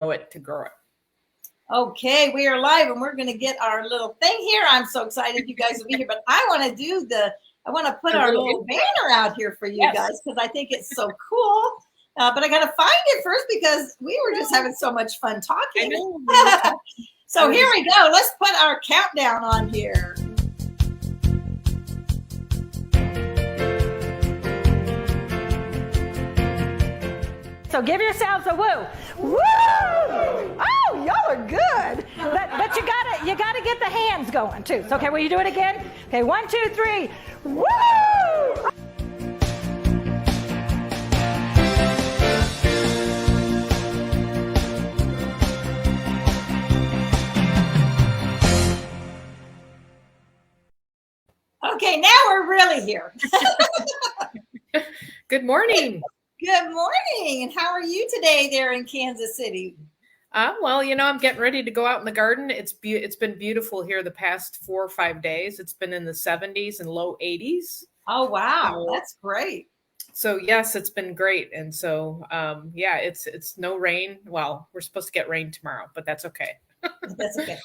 it to grow it. Okay, we are live and we're going to get our little thing here. I'm so excited you guys will be here, but I want to put our little banner out here for you guys because I think it's so cool. But I got to find it first because we were just having so much fun talking. So here we go. Let's put our countdown on here. So give yourselves a woo. Woo! Oh, y'all are good. But you gotta get the hands going too. So okay, will you do it again? Okay, 1, 2, 3. Woo! Okay, now we're really here. Good morning. Good morning. And how are you today there in Kansas City? Well, I'm getting ready to go out in the garden. It's been beautiful here the past 4 or 5 days. It's been in the 70s and low 80s. Oh, wow. That's great. So yes, it's been great. And so, it's no rain. Well, we're supposed to get rain tomorrow, but that's okay. That's okay.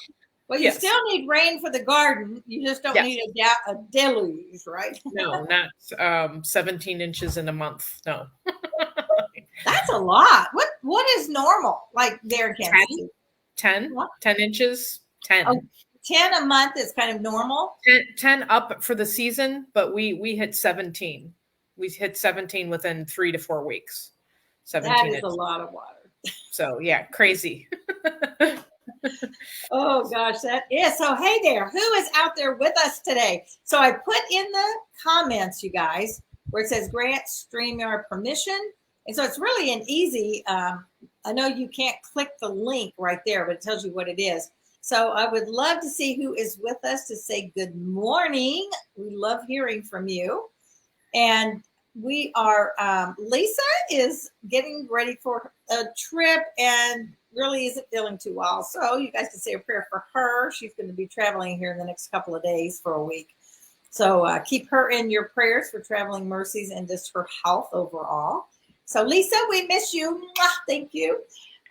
Well, you still need rain for the garden. You just don't need a deluge, right? No, not 17 inches in a month. No. That's a lot. What is normal like there in Kansas City? 10 inches. 10. Oh, 10 a month is kind of normal. 10 up for the season, but we hit 17. We hit 17 within 3 to 4 weeks. 17 That is inches. a lot of water. So yeah, crazy. Oh gosh, that is. So hey there, who is out there with us today? So I put in the comments, you guys, where it says grant StreamYard permission. And so it's really an easy, I know you can't click the link right there, but it tells you what it is. So I would love to see who is with us to say good morning. We love hearing from you. And we are, Lisa is getting ready for a trip and really isn't feeling too well. So you guys can say a prayer for her. She's going to be traveling here in the next couple of days for a week. So keep her in your prayers for traveling mercies and just her health overall. So Lisa, we miss you. Thank you.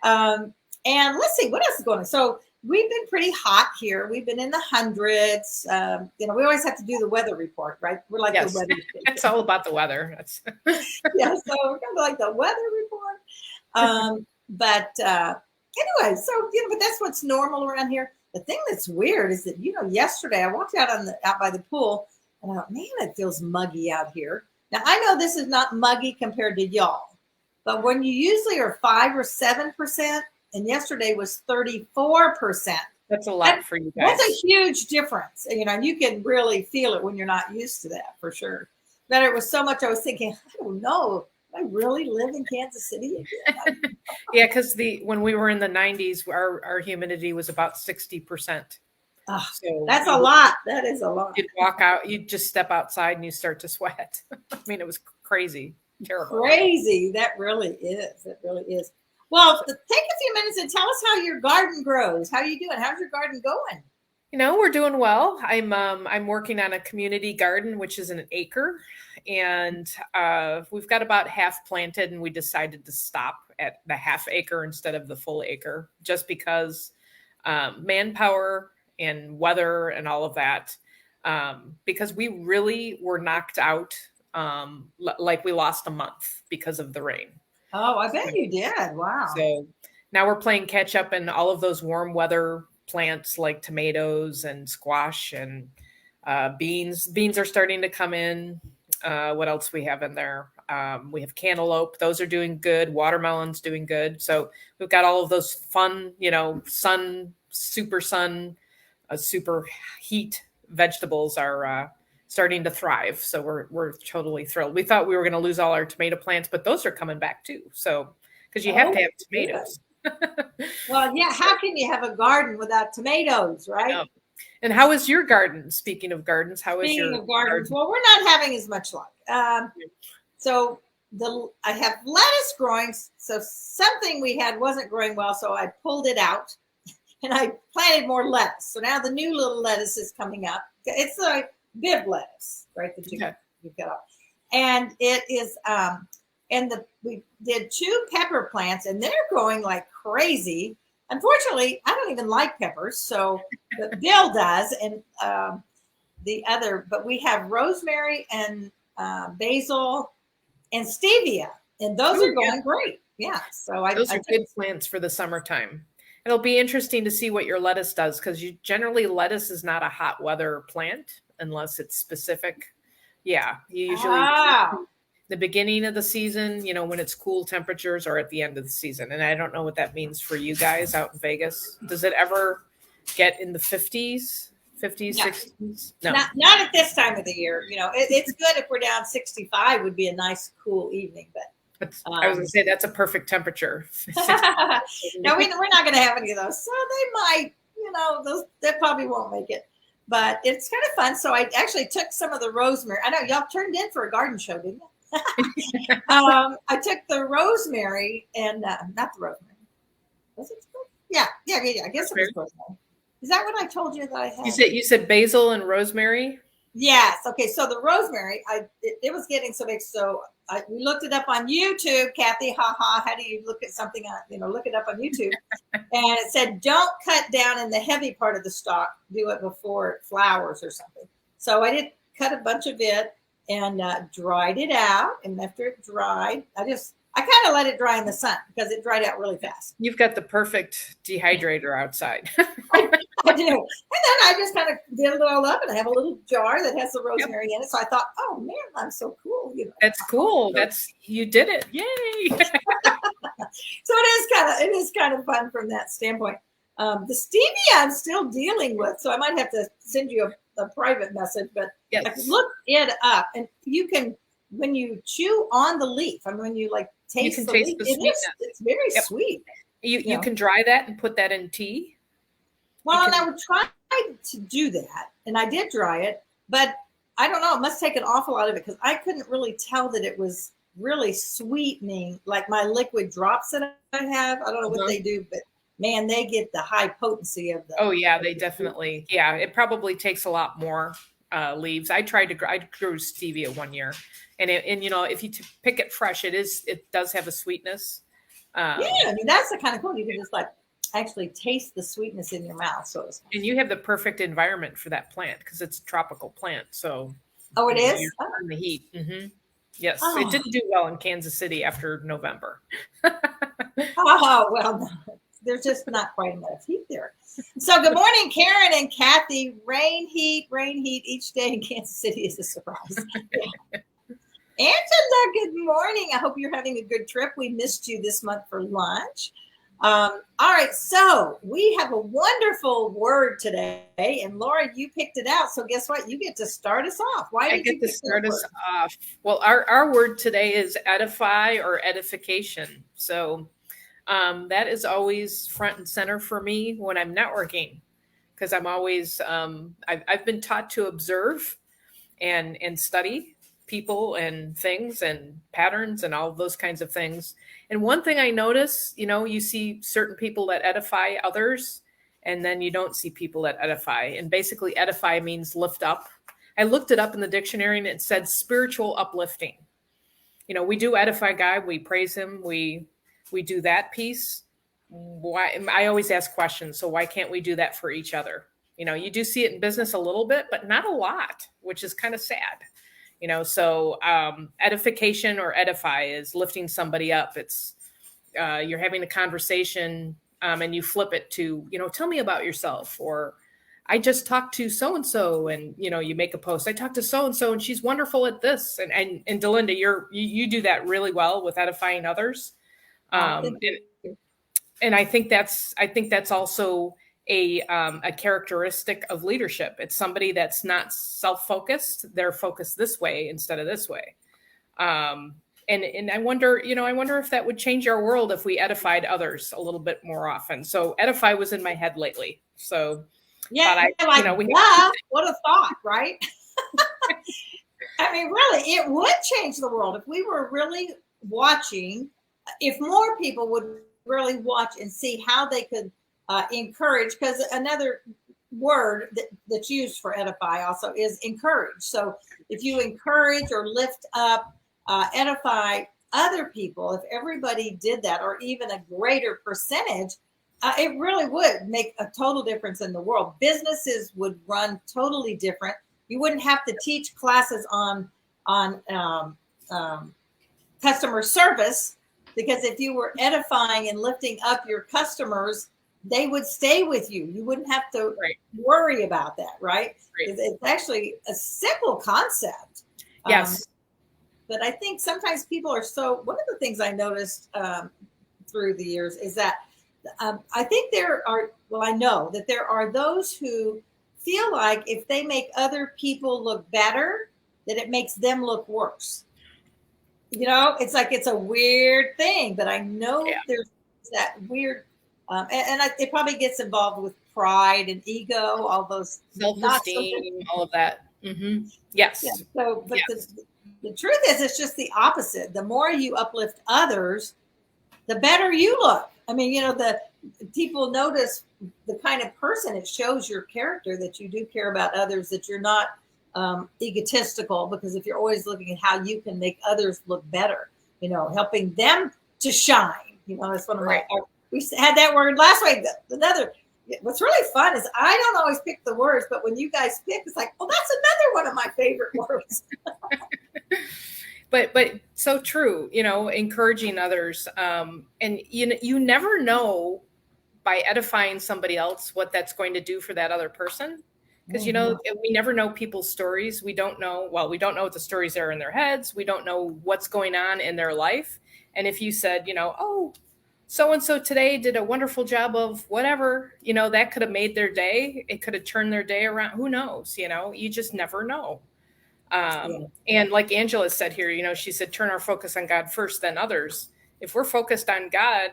And let's see what else is going on. So we've been pretty hot here. We've been in the hundreds. We always have to do the weather report, right? We're like the weather. It's all about the weather. Yeah, so we're kind of like the weather report. But anyway, so but that's what's normal around here. The thing that's weird is that yesterday I walked out by the pool and I thought, man, it feels muggy out here. Now I know this is not muggy compared to y'all, but when you usually are 5 or 7%, and yesterday was 34%. That's a lot for you guys. That's a huge difference. And you can really feel it when you're not used to that for sure. But it was so much I was thinking, I don't know. I really live in Kansas City again. Yeah, because when we were in the 90s, our humidity was about 60%. Oh, so that's a lot. That is a lot. You'd walk out, you'd just step outside and you start to sweat. I mean, it was crazy, terrible. Crazy. That really is. It really is. Well, take a few minutes and tell us how your garden grows. How are you doing? How's your garden going? We're doing well. I'm working on a community garden, which is an acre. And we've got about half planted, and we decided to stop at the half acre instead of the full acre, just because manpower and weather and all of that, because we really were knocked out, like we lost a month because of the rain. Oh, I bet you did. Wow. So now we're playing catch up, and all of those warm weather plants like tomatoes and squash and beans. Beans are starting to come in. What else we have in there? We have cantaloupe. Those are doing good. Watermelon's doing good. So we've got all of those fun, super heat vegetables are starting to thrive. So we're totally thrilled. We thought we were going to lose all our tomato plants, but those are coming back too. So because you have to have tomatoes. Well, yeah. How can you have a garden without tomatoes, right? And how is your garden? Speaking of gardens, how is your garden? Well, we're not having as much luck. So I have lettuce growing. So something we had wasn't growing well, so I pulled it out and I planted more lettuce. So now the new little lettuce is coming up. It's like bib lettuce, right? That you got up. And it is and we did 2 pepper plants, and they're growing like crazy. Unfortunately, I don't even like peppers, but Bill does, and but we have rosemary and basil and stevia, and those are going great. Yeah, so those are good plants for the summertime. It'll be interesting to see what your lettuce does, because generally lettuce is not a hot weather plant unless it's specific. Yeah, you usually the beginning of the season, when it's cool temperatures, or at the end of the season. And I don't know what that means for you guys out in Vegas. Does it ever get in the 50s, 60s? No. Not at this time of the year. It's good if we're down 65 would be a nice cool evening, but I was going to say that's a perfect temperature. No, we're not going to have any of those. So they might, they probably won't make it. But it's kind of fun. So I actually took some of the rosemary. I know y'all turned in for a garden show, didn't you? I took the rosemary and not the rosemary. Was it? Yeah. I guess it was rosemary. Is that what I told you that I had? You said basil and rosemary? Yes. Okay. So the rosemary, it was getting so big. So we looked it up on YouTube, Kathy. How do you look at something on, look it up on YouTube? And it said, don't cut down in the heavy part of the stalk. Do it before it flowers or something. So I did cut a bunch of it and dried it out. And after it dried, I kind of let it dry in the sun because it dried out really fast. You've got the perfect dehydrator outside. I do. And then I just kind of did it all up, and I have a little jar that has the rosemary in it. So I thought, oh man, I'm so cool. That's cool. You did it. Yay. So it is kind of fun from that standpoint. The stevia I'm still dealing with, so I might have to send you a private message, but yes. I look it up, and you can, when you chew on the leaf, when you taste the leaf, it's very sweet. You can dry that and put that in tea. Well, and I would try to do that, and I did dry it, but I don't know. It must take an awful lot of it because I couldn't really tell that it was really sweetening like my liquid drops that I have. I don't know what they do, but man, they get the high potency of the. Oh yeah, they definitely. Yeah, it probably takes a lot more leaves. I grew stevia one year, and if you pick it fresh, it does have a sweetness. That's the kind of cool. You can just actually taste the sweetness in your mouth. So and you have the perfect environment for that plant because it's a tropical plant. So it is in the heat. Mm-hmm. Yes, It didn't do well in Kansas City after November. Well, no, there's just not quite enough heat there. So good morning, Karen and Kathy. Rain, heat. Each day in Kansas City is a surprise. Angela, good morning. I hope you're having a good trip. We missed you this month for lunch. All right, so we have a wonderful word today, and Laura, you picked it out. So guess what? You get to start us off. Why did you get to start us off? Well, our word today is edify or edification. So that is always front and center for me when I'm networking, because I'm always I've been taught to observe and study people and things and patterns and all of those kinds of things. And one thing I notice, you see certain people that edify others, and then you don't see people that edify. And basically edify means lift up. I looked it up in the dictionary and it said spiritual uplifting. We do edify God. We praise him. We do that piece. Why? I always ask questions. So why can't we do that for each other? You do see it in business a little bit, but not a lot, which is kind of sad. So edification or edify is lifting somebody up. It's you're having a conversation and you flip it to, tell me about yourself, or I just talked to so-and-so, and, you make a post. I talked to so-and-so and she's wonderful at this. And Delinda, you do that really well with edifying others. And I think that's also a characteristic of leadership. It's somebody that's not self-focused. They're focused this way instead of this way. And I wonder if that would change our world if we edified others a little bit more often. So edify was in my head lately. So yeah, what a thought, right? Really, it would change the world if we were really watching, if more people would really watch and see how they could encourage, because another word that's used for edify also is encourage. So if you encourage or lift up, edify other people, if everybody did that, or even a greater percentage, it really would make a total difference in the world. Businesses would run totally different. You wouldn't have to teach classes on customer service, because if you were edifying and lifting up your customers, they would stay with you. You wouldn't have to worry about that, right? It's actually a simple concept. Yes. But I think sometimes people are one of the things I noticed through the years is that I think I know that there are those who feel like if they make other people look better, that it makes them look worse. It's like, it's a weird thing, but I know there's that weird, it probably gets involved with pride and ego, all those self-esteem, all of that. Mm-hmm. Yes. Yeah. So, but the truth is, it's just the opposite. The more you uplift others, the better you look. I mean, the people notice the kind of person. It shows your character, that you do care about others, that you're not egotistical, because if you're always looking at how you can make others look better, helping them to shine, that's one of my, we had that word last week. What's really fun is I don't always pick the words, but when you guys pick, it's like, oh, that's another one of my favorite words. But so true, encouraging others. And you never know by edifying somebody else what that's going to do for that other person. Because, we never know people's stories. We don't know what the stories are in their heads. We don't know what's going on in their life. And if you said, oh, so-and-so today did a wonderful job of whatever, that could have made their day. It could have turned their day around. Who knows? You just never know. And like Angela said here, she said, turn our focus on God first, then others. If we're focused on God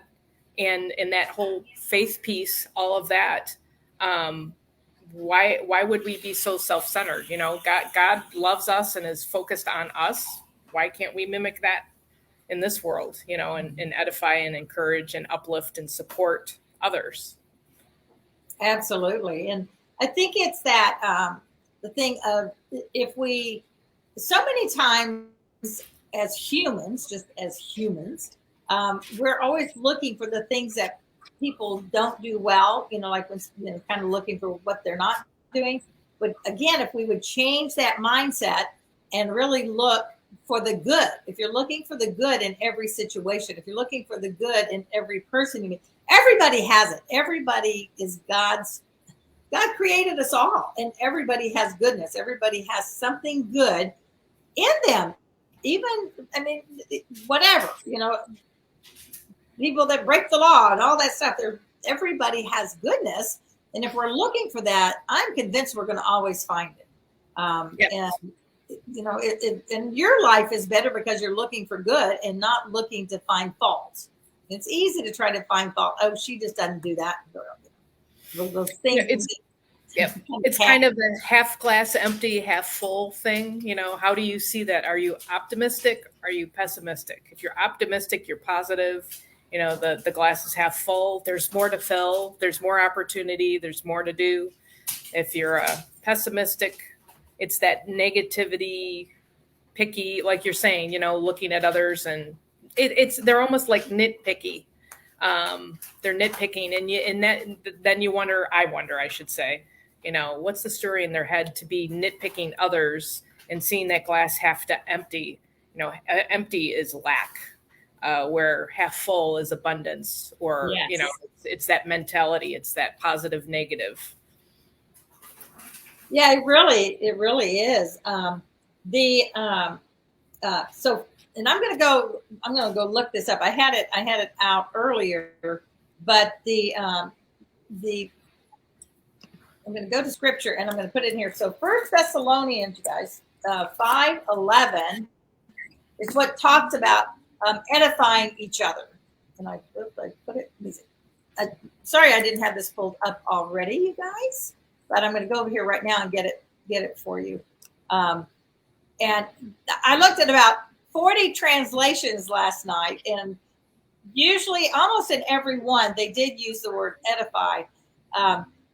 and that whole faith piece, all of that, why would we be so self-centered? God loves us and is focused on us. Why can't we mimic that in this world, and edify and encourage and uplift and support others? Absolutely. And I think it's that the thing of, if we, so many times as humans, we're always looking for the things that people don't do well, like when kind of looking for what they're not doing. But again, if we would change that mindset and really look for the good, if you're looking for the good in every situation, if you're looking for the good in every person you meet, everybody has it. Everybody is God created us all, and everybody has goodness. Everybody has something good in them. Even, whatever, people that break the law and all that stuff, everybody has goodness. And if we're looking for that, I'm convinced we're going to always find it. Yes. And, and your life is better because you're looking for good and not looking to find faults. It's easy to try to find fault. Oh, she just doesn't do that. Those things. It's kind of the half glass empty, half full thing. How do you see that? Are you optimistic? Are you pessimistic? If you're optimistic, you're positive. The glass is half full. There's more to fill. There's more opportunity. There's more to do. If you're pessimistic, it's that negativity, picky, like you're saying, looking at others, and they're almost like nitpicky. They're nitpicking, then you wonder, I should say, what's the story in their head to be nitpicking others and seeing that glass half to empty. Empty is lack, where half full is abundance, or, yes. It's that mentality. It's that positive, negative. Yeah, it really is. So, and I'm going to go look this up. I had it out earlier, but I'm going to go to scripture and I'm going to put it in here. So 1 Thessalonians, you guys, 5:11 is what talks about edifying each other. And I put it. Sorry, I didn't have this pulled up already, you guys. But I'm going to go over here right now and get it for you. And I looked at about 40 translations last night, and usually, almost in every one, they did use the word edify.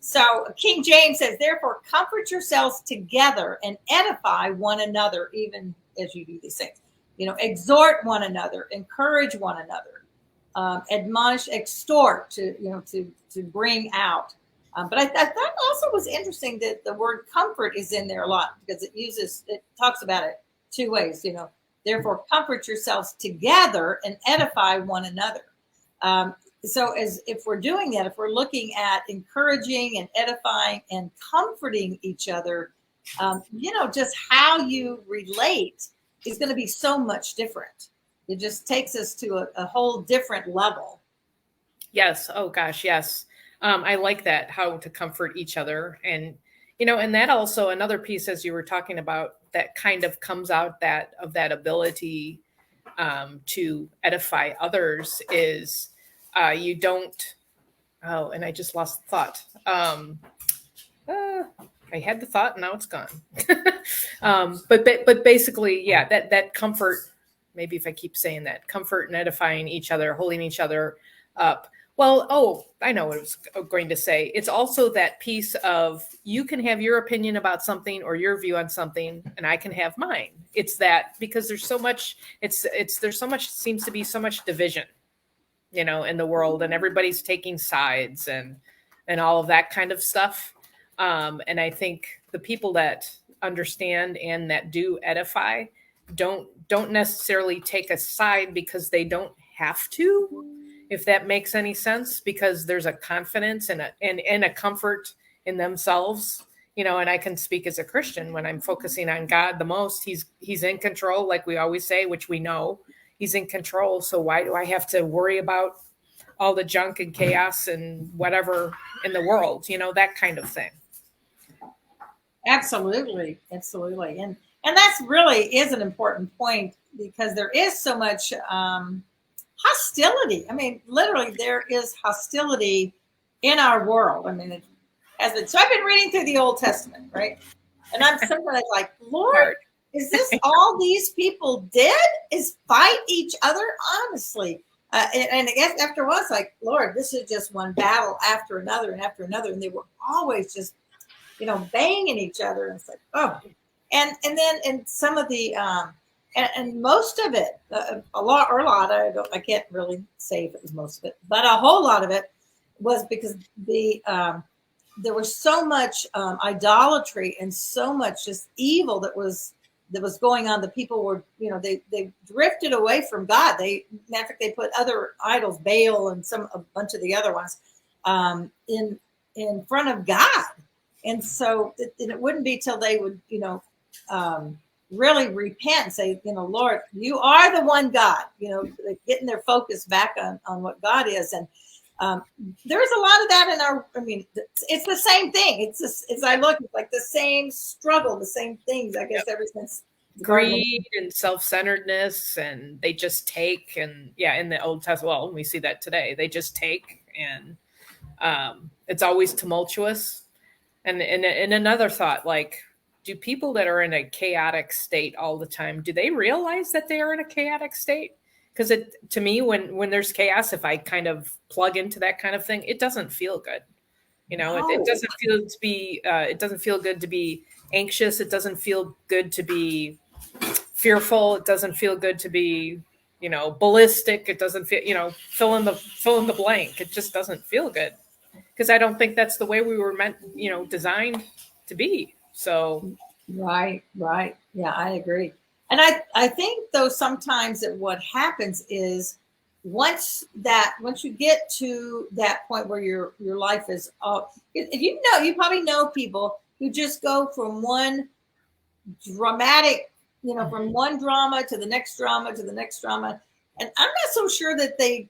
So King James says, "Therefore, comfort yourselves together and edify one another, even as you do these things." exhort one another, encourage one another, admonish, extort, to bring out. But I thought also was interesting that the word comfort is in there a lot, because it talks about it two ways. Therefore comfort yourselves together and edify one another. So if we're doing that, if we're looking at encouraging and edifying and comforting each other, just how you relate is going to be so much different. It just takes us to a whole different level. Yes. Oh gosh, yes. I like that, how to comfort each other. And, and that also another piece, as you were talking about, that kind of comes out of that ability to edify others is you don't, oh, and I just lost the thought. I had the thought and now it's gone. But basically, yeah, that comfort, maybe if I keep saying that, comfort and edifying each other, holding each other up. Well, oh, I know what I was going to say. It's also that piece of, you can have your opinion about something or your view on something, and I can have mine. It's that, because there's so much, seems to be so much division, in the world, and everybody's taking sides and all of that kind of stuff. And I think the people that understand and that do edify don't necessarily take a side because they don't have to, if that makes any sense, because there's a confidence and a comfort in themselves, and I can speak as a Christian when I'm focusing on God the most. He's in control, like we always say, which we know he's in control. So why do I have to worry about all the junk and chaos and whatever in the world, that kind of thing. Absolutely. Absolutely. And that's really is an important point, because there is so much hostility. I mean, literally there is hostility in our world. I mean, it has been. So I've been reading through the Old Testament, right? And I'm sometimes like, Lord, is this all these people did, is fight each other? Honestly. And I guess after a while, it's like, Lord, this is just one battle after another and after another. And they were always just, banging each other. And it's like, oh, and some of the, and most of it, a lot, I can't really say if it was most of it, but a whole lot of it was because there was so much idolatry and so much just evil that was going on. The people were, they drifted away from God. Matter of fact, they put other idols, Baal and a bunch of the other ones, in front of God. And so it wouldn't be till they would, really repent and say, Lord, you are the one God, getting their focus back on what God is. And there's a lot of that it's the same thing. It's just, as I look, it's like the same struggle, the same things, I guess, ever since. Greed and self-centeredness, and they just take, and in the Old Testament, well, we see that today. They just take, and it's always tumultuous. And another thought, like, do people that are in a chaotic state all the time, do they realize that they are in a chaotic state? Because to me, when there's chaos, if I kind of plug into that kind of thing, it doesn't feel good. No. It doesn't feel to be. It doesn't feel good to be anxious. It doesn't feel good to be fearful. It doesn't feel good to be, ballistic. It doesn't feel, fill in the blank. It just doesn't feel good, because I don't think that's the way we were meant, designed to be. So. Right. Yeah, I agree. And I think, though, sometimes that what happens is once you get to that point where your life is if you probably know people who just go from one dramatic, from one drama to the next drama to the next drama. And I'm not so sure that they,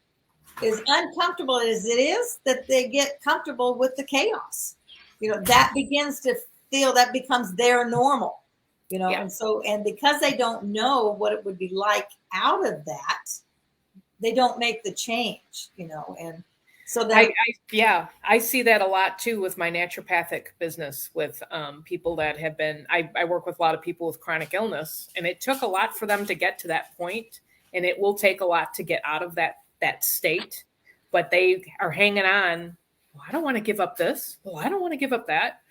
as uncomfortable as it is, that they get comfortable with the chaos. That begins to feel, that becomes their normal. And because they don't know what it would be like out of that, they don't make the change, and so that I see that a lot too with my naturopathic business, with people that have been, I work with a lot of people with chronic illness, and it took a lot for them to get to that point, and it will take a lot to get out of that state, but they are hanging on. Well, I don't want to give up this. Well, I don't want to give up that.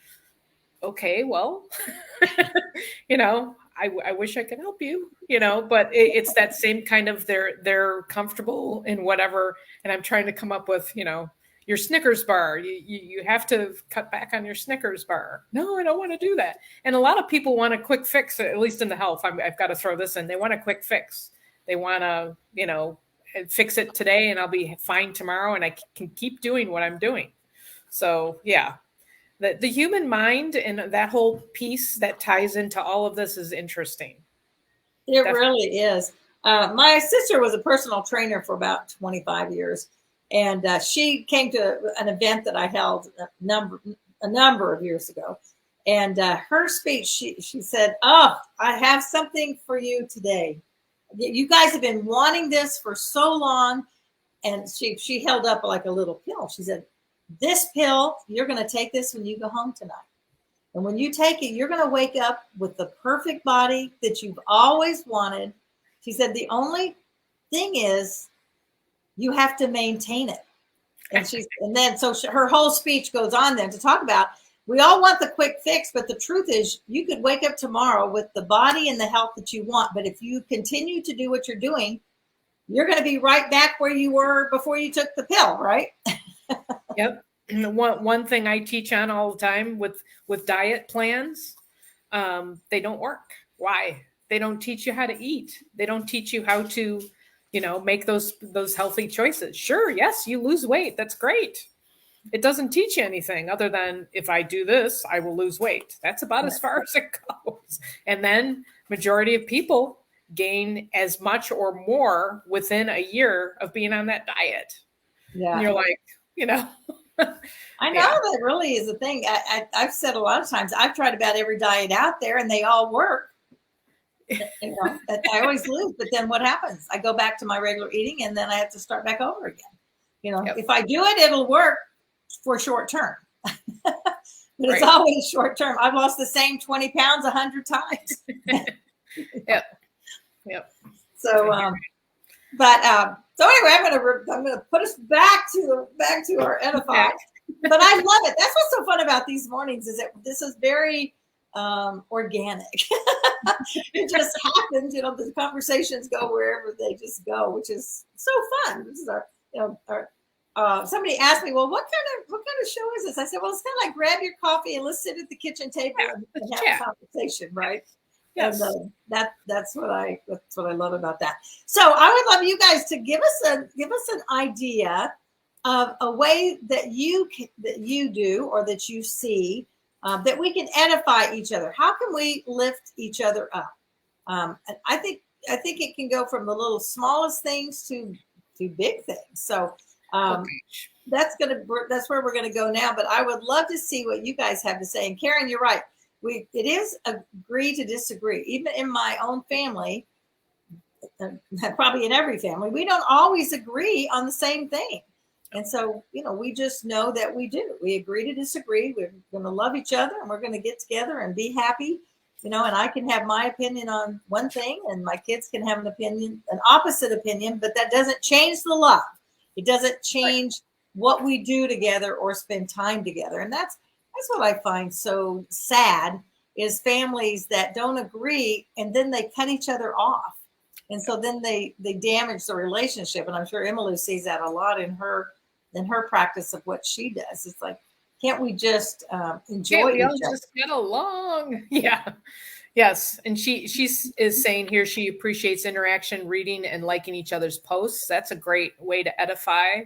Okay, well, I wish I could help you, but it's that same kind of they're comfortable in whatever. And I'm trying to come up with, your Snickers bar. You have to cut back on your Snickers bar. No, I don't want to do that. And a lot of people want a quick fix, at least in the health. I've got to throw this in. They want a quick fix. They want to, fix it today and I'll be fine tomorrow and I can keep doing what I'm doing. So yeah, the human mind and that whole piece that ties into all of this is interesting. It really is. My sister was a personal trainer for about 25 years. And she came to an event that I held a number of years ago. And her speech, she said, "Oh, I have something for you today. You guys have been wanting this for so long." And she held up like a little pill. She said, "This pill, you're going to take this when you go home tonight. And when you take it, you're going to wake up with the perfect body that you've always wanted." She said, "The only thing is you have to maintain it." Her whole speech goes on then to talk about, we all want the quick fix, but the truth is you could wake up tomorrow with the body and the health that you want. But if you continue to do what you're doing, you're going to be right back where you were before you took the pill, right? Yep. One thing I teach on all the time with diet plans, they don't work. Why? They don't teach you how to eat. They don't teach you how to, make those healthy choices. Sure, yes, you lose weight. That's great. It doesn't teach you anything other than if I do this, I will lose weight. That's about as far as it goes. And then majority of people gain as much or more within a year of being on that diet. Yeah. And you're like, I know that really is a thing. I've said a lot of times, I've tried about every diet out there and they all work. I always lose, but then what happens? I go back to my regular eating and then I have to start back over again. Yep. If I do it, it'll work for short term. But it's always short term. I've lost the same 20 pounds 100 times. Yep. So, so anyway, I'm gonna put us back to our Edify. But I love it. That's what's so fun about these mornings is that this is very organic. It just happens, the conversations go wherever they just go, which is so fun. This is our somebody asked me, well, what kind of show is this? I said, well, it's kind of like grab your coffee and let's sit at the kitchen table and have a conversation, right? Yes. And that's what I love about that. So I would love you guys to give us an idea of a way that you do or that you see that we can edify each other. How can we lift each other up? And I think it can go from the little smallest things to big things. So that's where we're gonna go now. But I would love to see what you guys have to say. And Karen, you're right. It is agree to disagree. Even in my own family, probably in every family, we don't always agree on the same thing. And so, we just know that we do. We agree to disagree. We're going to love each other and we're going to get together and be happy, and I can have my opinion on one thing and my kids can have an opposite opinion, but that doesn't change the love. It doesn't change what we do together or spend time together. And that's what I find so sad is families that don't agree and then they cut each other off. And so then they damage the relationship. And I'm sure Emily sees that a lot in her practice of what she does. It's like, can't we just enjoy each other? Just get along? Yeah. Yes. And she is saying here she appreciates interaction, reading, and liking each other's posts. That's a great way to edify.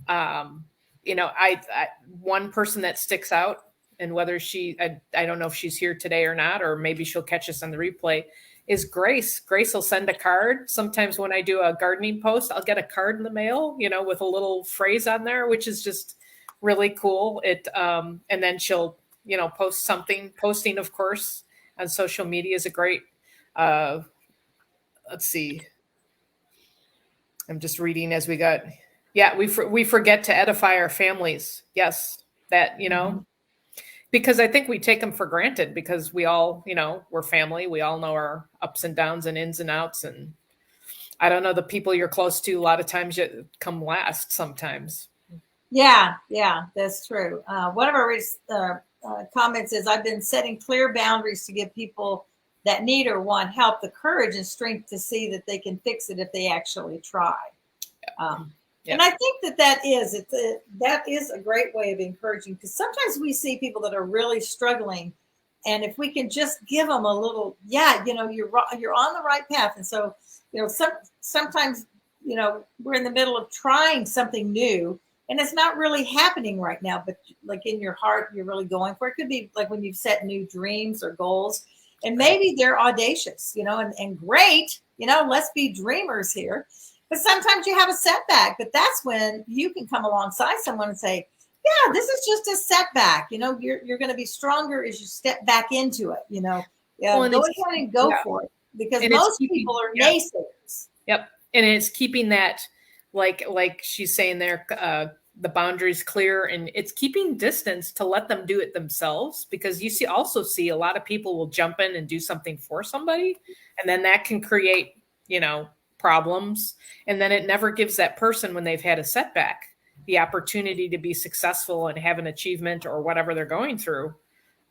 I one person that sticks out, and whether I don't know if she's here today or not, or maybe she'll catch us on the replay, is Grace. Grace will send a card. Sometimes when I do a gardening post, I'll get a card in the mail, with a little phrase on there, which is just really cool. And then she'll, post something. Posting, of course, on social media is a great, let's see. I'm just reading as we got, we forget to edify our families. Yes. That, because I think we take them for granted because we all, we're family. We all know our ups and downs and ins and outs. And I don't know, the people you're close to, a lot of times you come last sometimes. Yeah, that's true. One of our comments is I've been setting clear boundaries to give people that need or want help the courage and strength to see that they can fix it if they actually try. And I think that is a great way of encouraging, because sometimes we see people that are really struggling, and if we can just give them a little, you're on the right path. And so, sometimes, we're in the middle of trying something new and it's not really happening right now, but like in your heart, you're really going for it. It could be like when you've set new dreams or goals, and maybe they're audacious, and great, let's be dreamers here. But sometimes you have a setback, but that's when you can come alongside someone and say, yeah, this is just a setback. You're going to be stronger as you step back into it. Go ahead and go for it, because most people are naysayers. Yep. And it's keeping that, like she's saying there, the boundaries clear, and it's keeping distance to let them do it themselves, because you also see a lot of people will jump in and do something for somebody, and then that can create, problems. And then it never gives that person, when they've had a setback, the opportunity to be successful and have an achievement or whatever they're going through.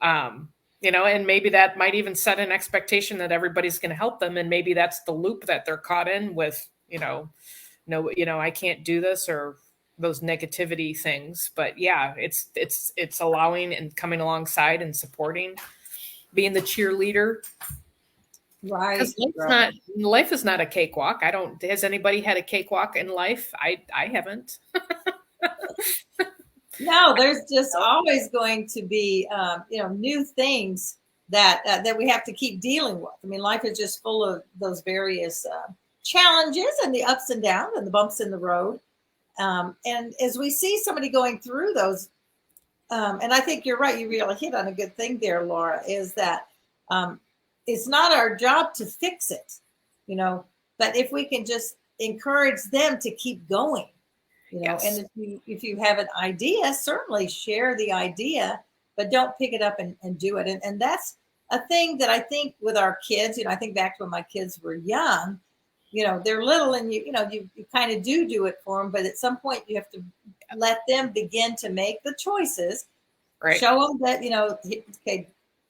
And maybe that might even set an expectation that everybody's going to help them. And maybe that's the loop that they're caught in with, I can't do this, or those negativity things. But yeah, it's allowing and coming alongside and supporting, being the cheerleader. Right. Because life is not a cakewalk. Has anybody had a cakewalk in life? I haven't. No, there's just always going to be, new things that we have to keep dealing with. I mean, life is just full of those various challenges and the ups and downs and the bumps in the road. And as we see somebody going through those, and I think you're right, you really hit on a good thing there, Laura, is that it's not our job to fix it, but if we can just encourage them to keep going, and if you have an idea, certainly share the idea, but don't pick it up and do it. And that's a thing that I think with our kids, I think back to when my kids were young, they're little, and you kind of do it for them, but at some point you have to let them begin to make the choices, right? Show them that, okay,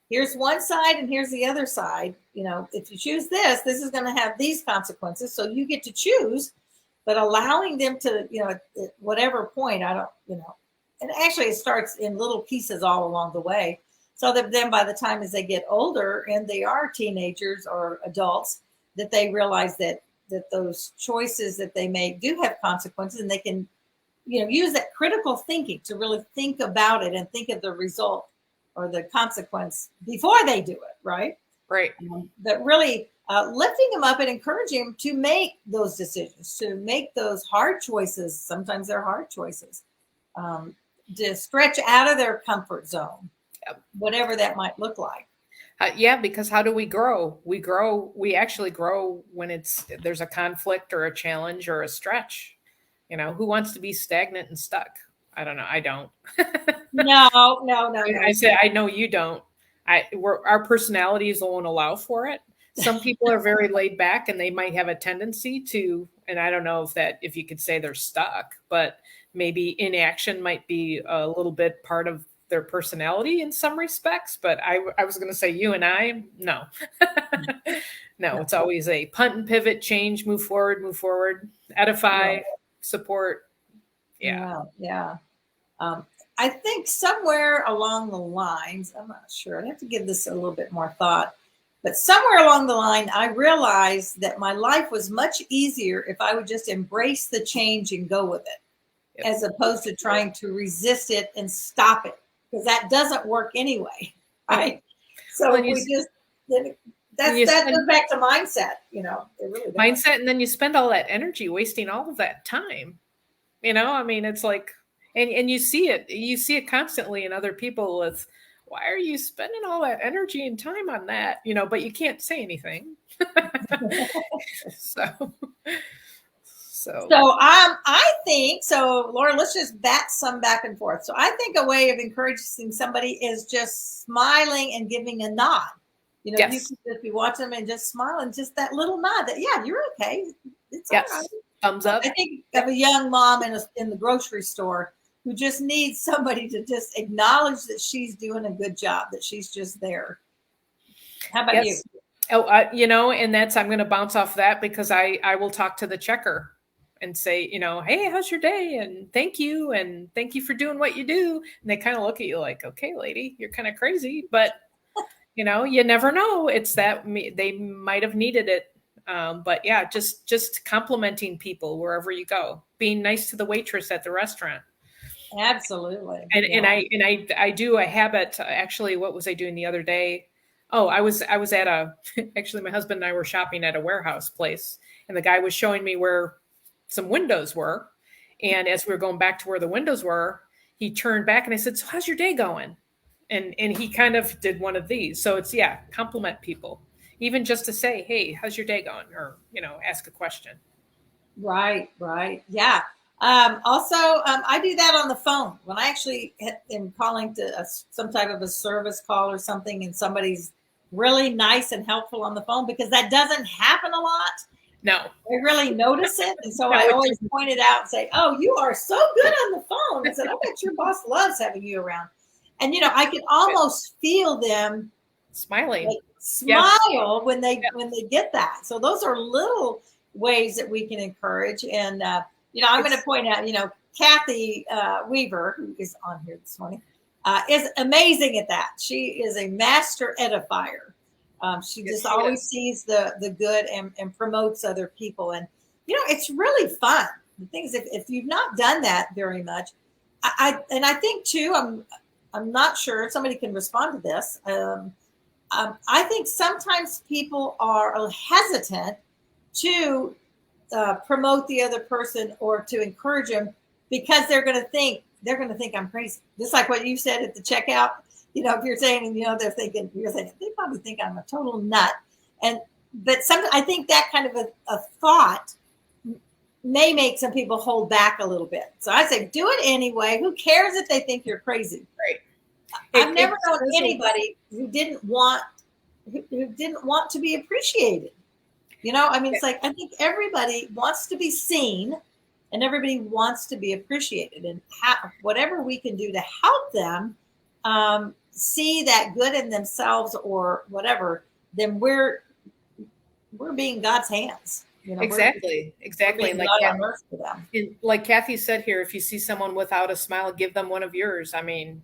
here's one side and here's the other side. If you choose this is going to have these consequences. So you get to choose, but allowing them to, at whatever point, and actually it starts in little pieces all along the way. So that then by the time as they get older and they are teenagers or adults, that they realize that those choices that they make do have consequences, and they can, use that critical thinking to really think about it and think of the result or the consequence before they do it. Right. Right. But really lifting them up and encouraging them to make those decisions, to make those hard choices. Sometimes they're hard choices, to stretch out of their comfort zone, whatever that might look like. Because how do we grow? We actually grow when there's a conflict or a challenge or a stretch. Who wants to be stagnant and stuck? I don't know. I don't. No. I say, I know you don't. Our personalities won't allow for it. Some people are very laid back, and they might have a tendency to, and I don't know if you could say they're stuck, but maybe inaction might be a little bit part of their personality in some respects. But I was going to say you and I, no. No, it's always a punt and pivot, change, move forward, edify, support. Yeah. I think somewhere along the lines, I'm not sure, I'd have to give this a little bit more thought, but somewhere along the line, I realized that my life was much easier if I would just embrace the change and go with it, as opposed to trying to resist it and stop it, because that doesn't work anyway, right? So if we just, that goes back to mindset, it really does. Mindset, and then you spend all that energy wasting all of that time. It's like, and you see it constantly in other people with, why are you spending all that energy and time on that? But you can't say anything. So I think, Laura, let's just bat some back and forth. So I think a way of encouraging somebody is just smiling and giving a nod. You can just be watching them and just smile, and just that little nod that, yeah, you're okay. It's all right. Thumbs up. I think of a young mom in the grocery store who just needs somebody to just acknowledge that she's doing a good job, that she's just there. How about you? Oh, and I'm going to bounce off that because I will talk to the checker and say, hey, how's your day? And thank you for doing what you do. And they kind of look at you like, okay, lady, you're kind of crazy, but you never know. It's that they might have needed it. But yeah, just complimenting people wherever you go, being nice to the waitress at the restaurant. Absolutely. And I do a habit. Actually, what was I doing the other day? Oh, I was at actually, my husband and I were shopping at a warehouse place, and the guy was showing me where some windows were. And as we were going back to where the windows were, he turned back and I said, "So how's your day going?" And he kind of did one of these. So it's, compliment people, even just to say, "Hey, how's your day going?" Or ask a question. Right. Yeah. Also, I do that on the phone when I actually am calling to some type of a service call or something, and somebody's really nice and helpful on the phone, because that doesn't happen a lot. No, I really notice it, and so No, I it always doesn't. point it out and say, "Oh, you are so good on the phone." I said, "I bet your boss loves having you around," and I can almost feel them Smiling. like Yes. smile when they get that. So those are little ways that we can encourage. And I'm going to point out, Kathy Weaver, who is on here this morning, is amazing at that. She is a master edifier. She just always sees the good and promotes other people. And it's really fun. The thing is, if you've not done that very much, I think too, I'm not sure if somebody can respond to this. I think sometimes people are hesitant to promote the other person or to encourage them, because they're going to think I'm crazy. Just like what you said at the checkout. If you're saying, they're thinking, they probably think I'm a total nut. But I think that kind of a thought may make some people hold back a little bit. So I say, do it anyway. Who cares if they think you're crazy? Right. I've never known anybody who didn't want to be appreciated. It's like, I think everybody wants to be seen, and everybody wants to be appreciated, and whatever we can do to help them see that good in themselves or whatever, then we're being God's hands. Exactly. Like, like Kathy said here, if you see someone without a smile, give them one of yours. I mean,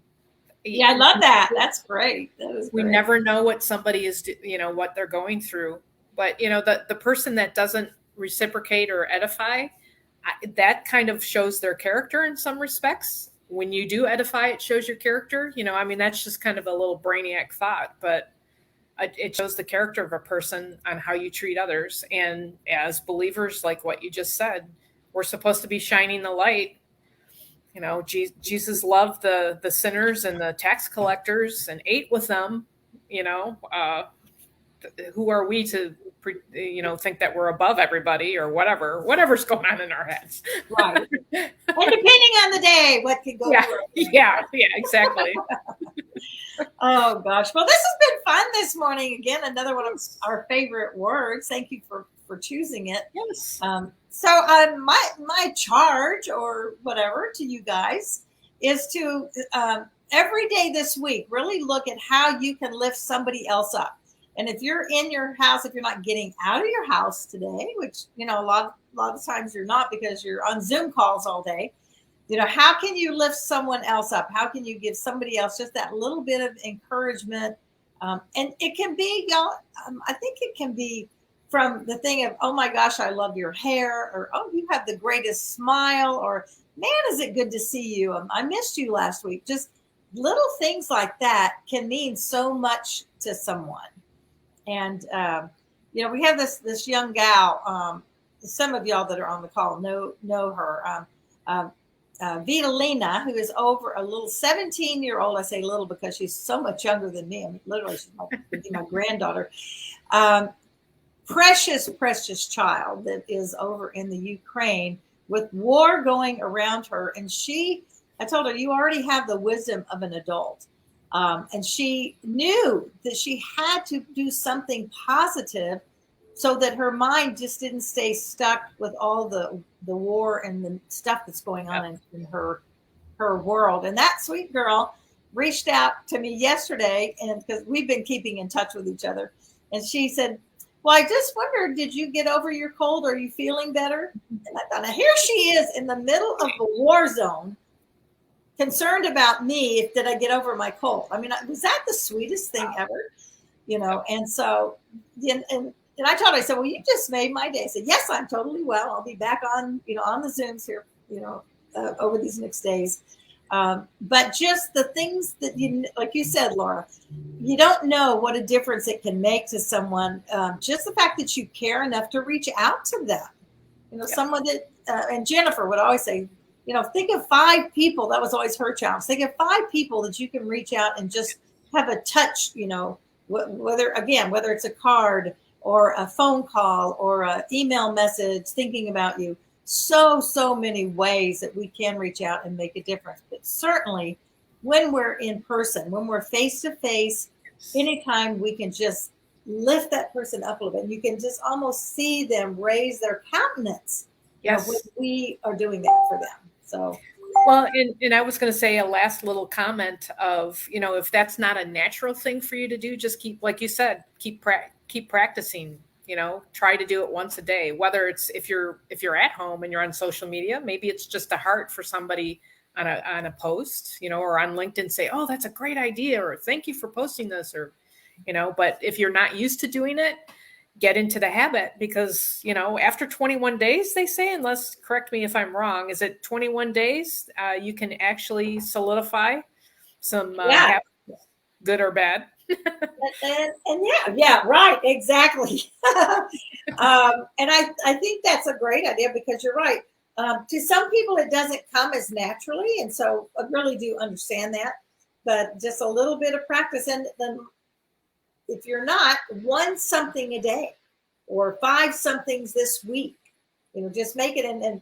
yeah, I love that. That's great. We never know what somebody is, what they're going through. But, the person that doesn't reciprocate or edify, that kind of shows their character in some respects. When you do edify, it shows your character. That's just kind of a little brainiac thought, but it shows the character of a person on how you treat others. And as believers, like what you just said, we're supposed to be shining the light. Jesus loved the sinners and the tax collectors and ate with them. Who are we to think that we're above everybody or whatever's going on in our heads? Right. And depending on the day, what could go through. Yeah, exactly. Oh gosh. Well, this has been fun this morning. Again, another one of our favorite words. Thank you for choosing it. Yes. So my charge or whatever to you guys is to every day this week really look at how you can lift somebody else up. And if you're in your house, if you're not getting out of your house today, which a lot of times you're not because you're on Zoom calls all day, how can you lift someone else up? How can you give somebody else just that little bit of encouragement? And it can be, y'all. I think it can be from the thing of, oh my gosh, I love your hair, or oh, you have the greatest smile, or man, is it good to see you? I missed you last week. Just little things like that can mean so much to someone. And we have this young gal. Some of y'all that are on the call know her. Vitalina, who is over a little 17-year-old. I say little because she's so much younger than me. I mean, literally, she's my granddaughter. Precious child that is over in the Ukraine with war going around her. And I told her, you already have the wisdom of an adult. And she knew that she had to do something positive so that her mind just didn't stay stuck with all the war and the stuff that's going on in her world. And that sweet girl reached out to me yesterday, and because we've been keeping in touch with each other, And she said, well, I just wondered, did you get over your cold? Are you feeling better? And I thought, now here she is in the middle of the war zone, concerned about me. If did I get over my cold? I mean, was that the sweetest thing ever? You know, and so, and I told her, I said, well, you just made my day. I said, yes, I'm totally well. I'll be back on, on the Zooms here, over these next days. But just the things that like you said, Laura, you don't know what a difference it can make to someone. Just the fact that you care enough to reach out to them, someone that, and Jennifer would always say, think of 5 people. That was always her challenge. Think of 5 people that you can reach out and just have a touch, whether it's a card or a phone call or an email message thinking about you. So many ways that we can reach out and make a difference. But certainly when we're in person, when we're face to face, anytime we can just lift that person up a little bit, and you can just almost see them raise their countenance. Yes. When we are doing that for them. So, well, and I was going to say a last little comment of, if that's not a natural thing for you to do, just keep, like you said, keep practicing. Try to do it once a day, whether it's if you're at home and you're on social media, maybe it's just a heart for somebody on a post, or on LinkedIn, say, oh, that's a great idea, or thank you for posting this, or, but if you're not used to doing it, get into the habit, because, after 21 days, they say, unless, correct me if I'm wrong, is it 21 days? You can actually solidify some habits, good or bad. and yeah, right, exactly. And I think that's a great idea, because you're right. To some people, it doesn't come as naturally, and so I really do understand that. But just a little bit of practice, and then if you're not, 1 something a day or 5 somethings this week, just make it, and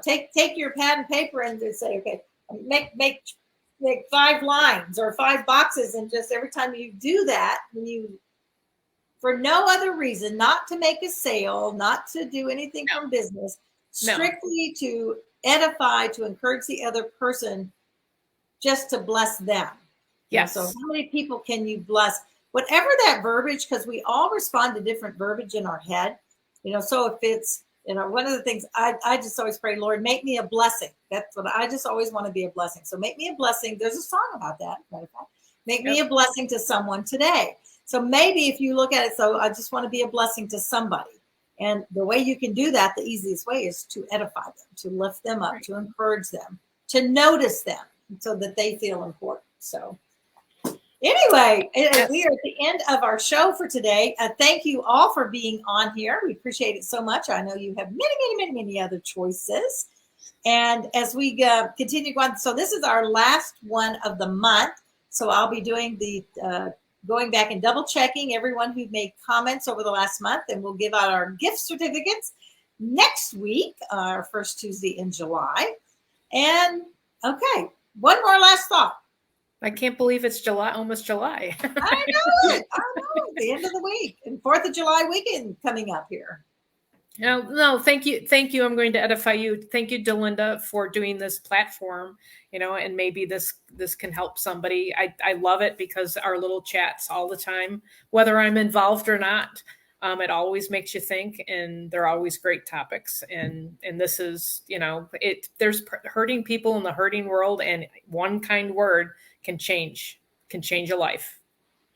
take your pad and paper and just say, okay, make 5 lines or 5 boxes, and just every time you do that, for no other reason, not to make a sale, not to do anything from business, strictly to edify, to encourage the other person, just to bless them. Yes. So how many people can you bless? Whatever that verbiage, because we all respond to different verbiage in our head. So if it's, one of the things I just always pray, Lord, make me a blessing. That's what I just always want to be, a blessing. So make me a blessing. There's a song about that. Make me a blessing to someone today. So maybe if you look at it, so I just want to be a blessing to somebody. And the way you can do that, the easiest way, is to edify them, to lift them up, to encourage them, to notice them so that they feel important. So anyway, we are at the end of our show for today. Thank you all for being on here. We appreciate it so much. I know you have many other choices. And as we continue on, so this is our last one of the month. So I'll be doing the going back and double checking everyone who made comments over the last month, and we'll give out our gift certificates next week, our first Tuesday in July. And okay, one more last thought. I can't believe it's July, almost July. I know it. The end of the week, and 4th of July weekend coming up here. No, thank you. I'm going to edify you. Thank you, Delinda, for doing this platform, and maybe this can help somebody. I love it, because our little chats all the time, whether I'm involved or not, it always makes you think, and they're always great topics. And this is, there's hurting people in the hurting world, and one kind word can change a life.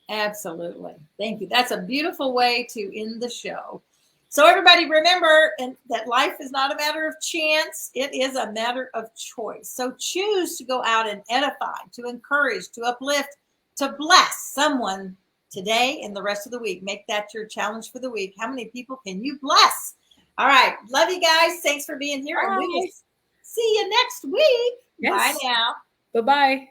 Absolutely. Thank you. That's a beautiful way to end the show. So everybody remember that life is not a matter of chance. It is a matter of choice. So choose to go out and edify, to encourage, to uplift, to bless someone today and the rest of the week. Make that your challenge for the week. How many people can you bless? All right. Love you guys. Thanks for being here. Bye. And we will see you next week. Yes. Bye now. Bye-bye.